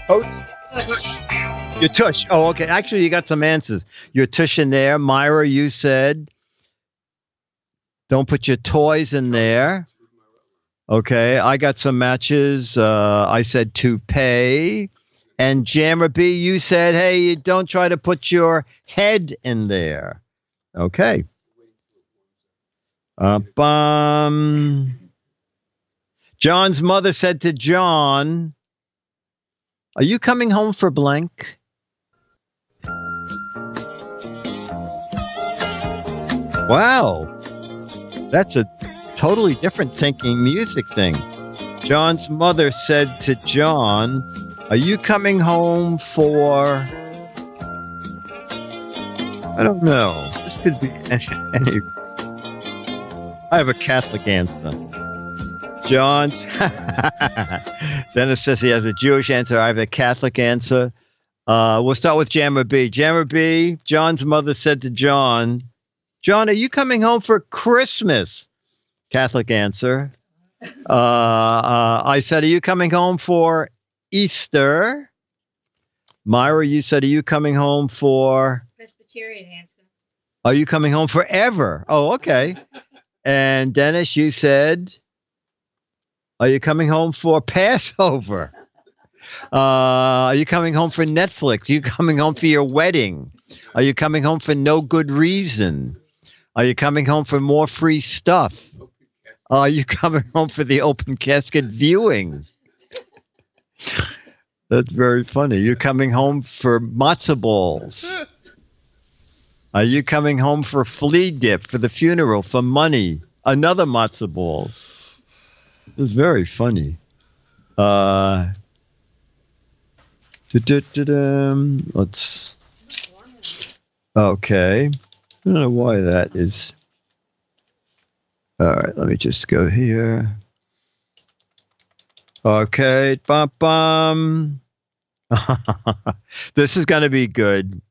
Coach? Your tush. Oh, okay. Actually, you got some answers. Your tush in there. Myra, you said, don't put your toys in there. Okay, I got some matches. I said toupee. And Jammer B, you said, hey, don't try to put your head in there. Okay. John's mother said to John, "Are you coming home for blank?" Wow. That's a totally different thinking music thing. John's mother said to John, "Are you coming home for..." I don't know. This could be any. I have a Catholic answer. John. Dennis says he has a Jewish answer. I have a Catholic answer. We'll start with Jammer B. Jammer B, John's mother said to John, "John, are you coming home for Christmas?" Catholic answer. I said, "Are you coming home for Easter?" Myra, you said, "Are you coming home for..." Presbyterian answer. "Are you coming home forever?" Oh, okay. And Dennis, you said, "Are you coming home for Passover?" Are you coming home for Netflix? Are you coming home for your wedding? Are you coming home for no good reason? Are you coming home for more free stuff? Are you coming home for the open casket viewing? That's very funny. You're coming home for matzo balls. Are you coming home for flea dip, for the funeral, for money? Another matzo balls. It's very funny. Let's... Okay. I don't know why that is. All right, let me just go here. Okay, bum bum. This is going to be good.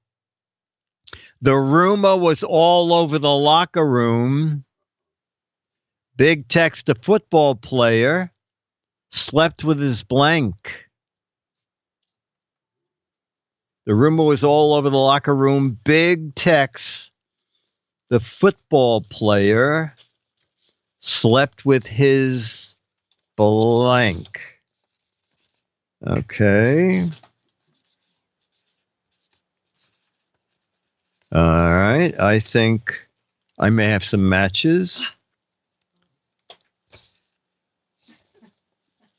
The rumor was all over the locker room. Big Tex, the football player, slept with his blank. The rumor was all over the locker room. Big Tex, the football player, slept with his blank. Okay. All right. I think I may have some matches.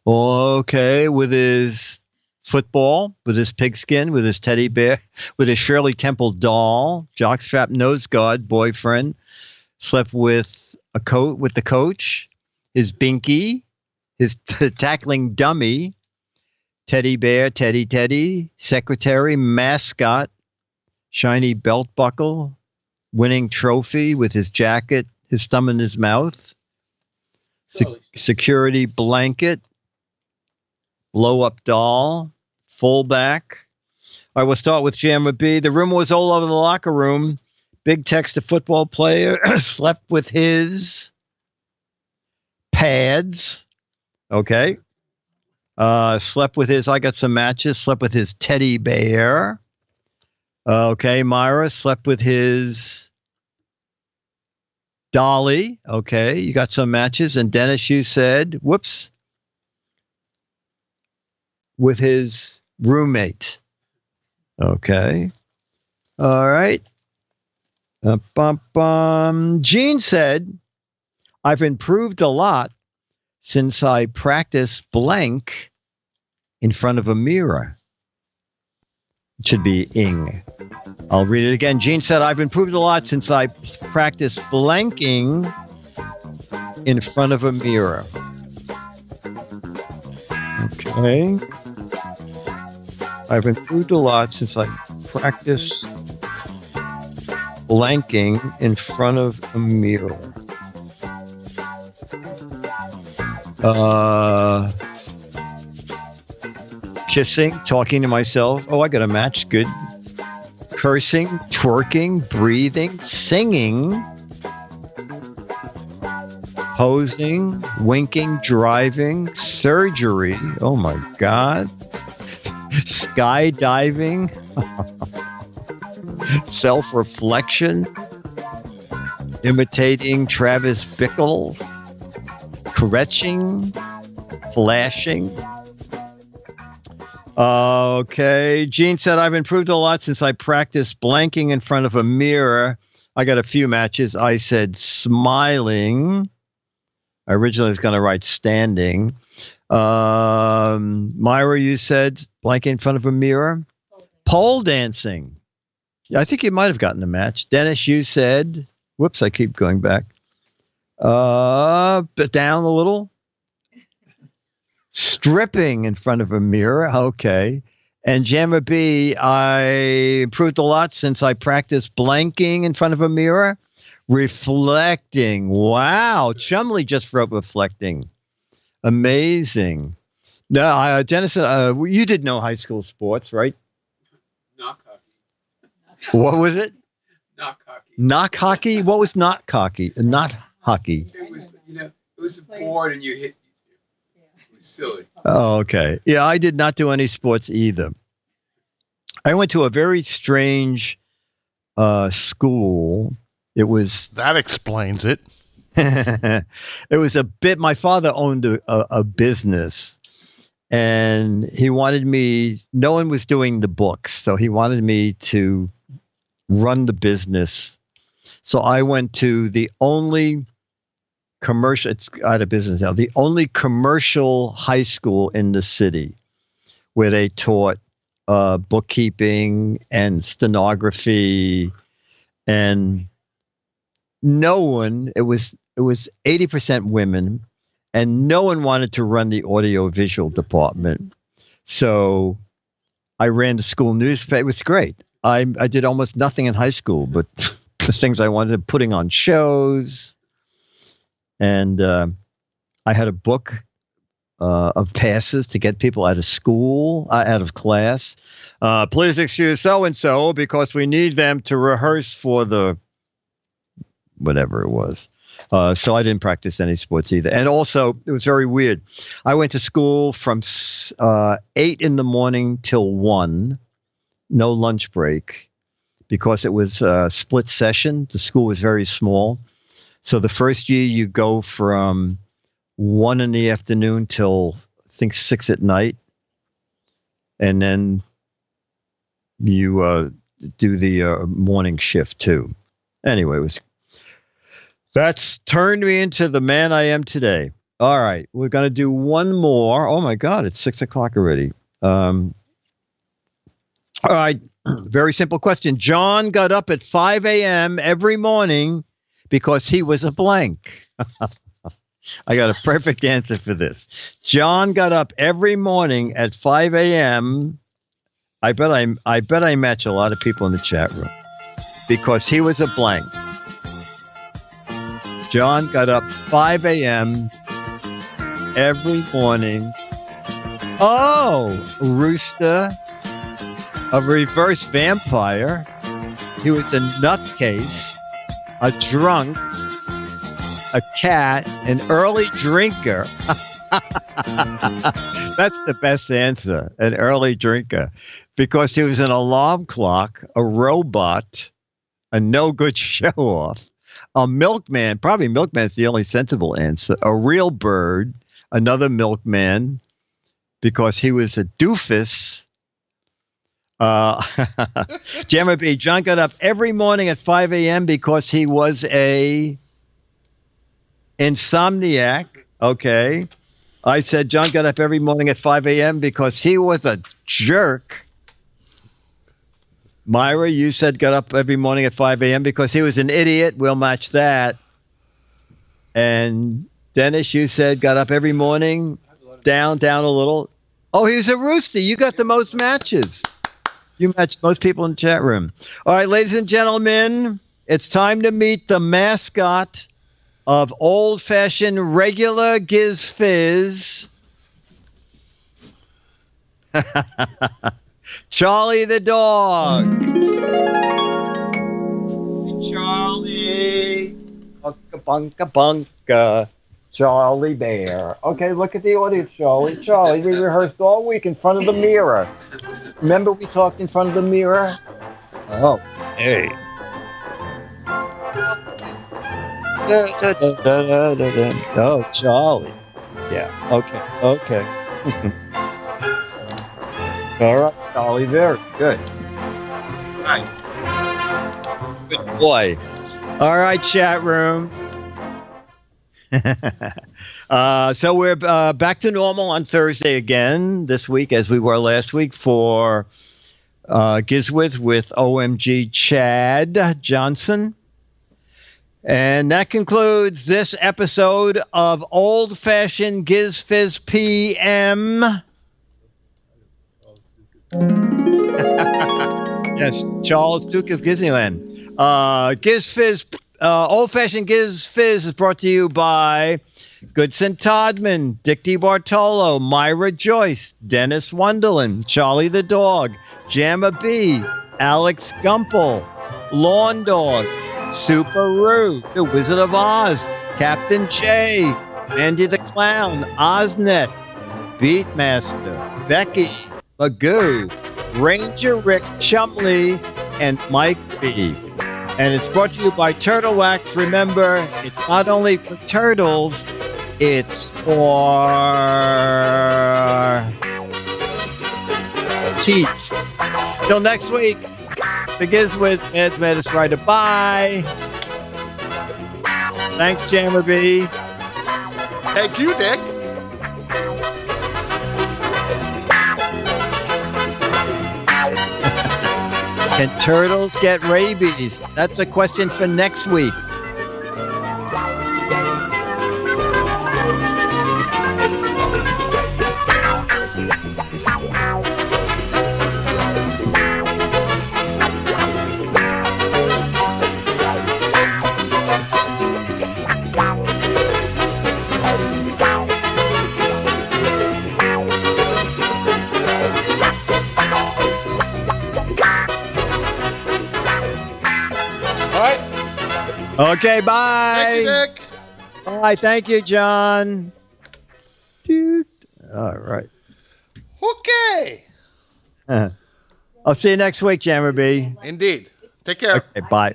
Okay. With his football, with his pigskin, with his teddy bear, with his Shirley Temple doll, jockstrap nose guard boyfriend, slept with the coach, his binky, his tackling dummy, teddy bear, teddy, secretary, mascot, shiny belt buckle, winning trophy with his jacket, his thumb in his mouth, security blanket, blow-up doll, fullback. I will start with Jammer B. The rumor was all over the locker room. Big Tex, the football player, slept with his pads. Okay. Slept with his, I got some matches, slept with his teddy bear. Okay, Myra slept with his dolly. Okay, you got some matches. And Dennis, you said, whoops, with his roommate. Okay. All right. Gene said, I've improved a lot since I practiced blank in front of a mirror. It should be ing. I'll read it again. Gene said, I've improved a lot since I practiced blanking in front of a mirror. Okay. I've improved a lot since I practiced blanking in front of a mirror. Kissing, talking to myself. Oh, I got a match. Good. Cursing, twerking, breathing, singing, posing, winking, driving, surgery. Oh my God. Skydiving, self-reflection, imitating Travis Bickle, caressing, flashing. Okay. Gene said, I've improved a lot since I practiced blanking in front of a mirror. I got a few matches. I said smiling. I originally was going to write standing. Myra, you said blanking in front of a mirror. Pole dancing. I think you might have gotten the match. Dennis, you said, whoops, I keep going back. But down a little. Stripping in front of a mirror. Okay. And Jammer B, I improved a lot since I practiced blanking in front of a mirror. Reflecting. Wow. Chumley just wrote reflecting. Amazing. Now, Dennis, you did know high school sports, right? Knock hockey. What was it? Knock hockey. Knock hockey? What was knock hockey? Not hockey. It was, it was a board and you hit. It was silly. Oh, okay. Yeah, I did not do any sports either. I went to a very strange school. It was... That explains it. It was a bit... My father owned a business, and he wanted me... No one was doing the books, so he wanted me to run the business. So I went to the only commercial... It's out of business now. The only commercial high school in the city where they taught bookkeeping and stenography, and no one... It was 80% women, and no one wanted to run the audio-visual department. So I ran the school newspaper. It was great. I did almost nothing in high school, but the things I wanted, putting on shows. And I had a book of passes to get people out of school, out of class. Please excuse so-and-so because we need them to rehearse for the whatever it was. So I didn't practice any sports either. And also, it was very weird. I went to school from 8 in the morning till 1, no lunch break, because it was a split session. The school was very small. So the first year you go from 1 in the afternoon till, I think, 6 at night. And then you do the morning shift too. Anyway, that's turned me into the man I am today. All right, we're going to do one more. Oh my God, it's 6 o'clock already. All right, very simple question. John got up at 5 a.m. every morning because he was a blank. I got a perfect answer for this. John got up every morning at 5 a.m. I bet I match a lot of people in the chat room because he was a blank. John got up 5 a.m. every morning. Oh, rooster, a reverse vampire. He was a nutcase, a drunk, a cat, an early drinker. That's the best answer, an early drinker, because he was an alarm clock, a robot, a no-good show-off, a milkman. Probably milkman's the only sensible answer. A real bird, another milkman, because he was a doofus. Jammer B. John got up every morning at 5 a.m. because he was a insomniac. Okay. I said John got up every morning at 5 a.m. because he was a jerk. Myra, you said got up every morning at 5 a.m. because he was an idiot. We'll match that. And Dennis, you said got up every morning, down a little. Oh, he was a rooster. You got the most matches. You matched most people in the chat room. All right, ladies and gentlemen, it's time to meet the mascot of old-fashioned regular Giz Fiz. Charlie the dog. Charlie. Bunka, bunka, bunka. Charlie Bear. Okay, look at the audience, Charlie. Charlie, we rehearsed all week in front of the mirror. Remember we talked in front of the mirror? Oh, hey. Oh, Charlie. Yeah, okay. All right, Charlie, very good. All right. Good boy. All right, chat room. So we're back to normal on Thursday again this week, as we were last week for GizWiz with OMG Chad Johnson. And that concludes this episode of Old Fashioned Giz Fiz PM. Yes, Charles, Duke of Disneyland. Giz Fiz, Old Fashioned Giz Fiz is brought to you by Goodson Todman, Dick DeBartolo, Myra Joyce, Dennis Wonderland, Charlie the Dog, Jamma B, Alex Gumpel, Lawn Dog, Super Roo, The Wizard of Oz, Captain J, Andy the Clown, Oznet, Beatmaster, Becky, Magoo, Ranger Rick Chumley, and Mike B. And it's brought to you by Turtle Wax. Remember, it's not only for turtles, it's for teeth. Till next week, the GizWiz Ed's Madness Rider. Bye. Thanks, Jammer B. Thank you, Dick. Can turtles get rabies? That's a question for next week. Okay, bye. Thank you, Dick. Bye. Thank you, John. Dude. All right. Okay. I'll see you next week, Jammer B. Indeed. Take care. Okay, bye.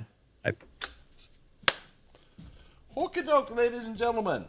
Okie doke, ladies and gentlemen.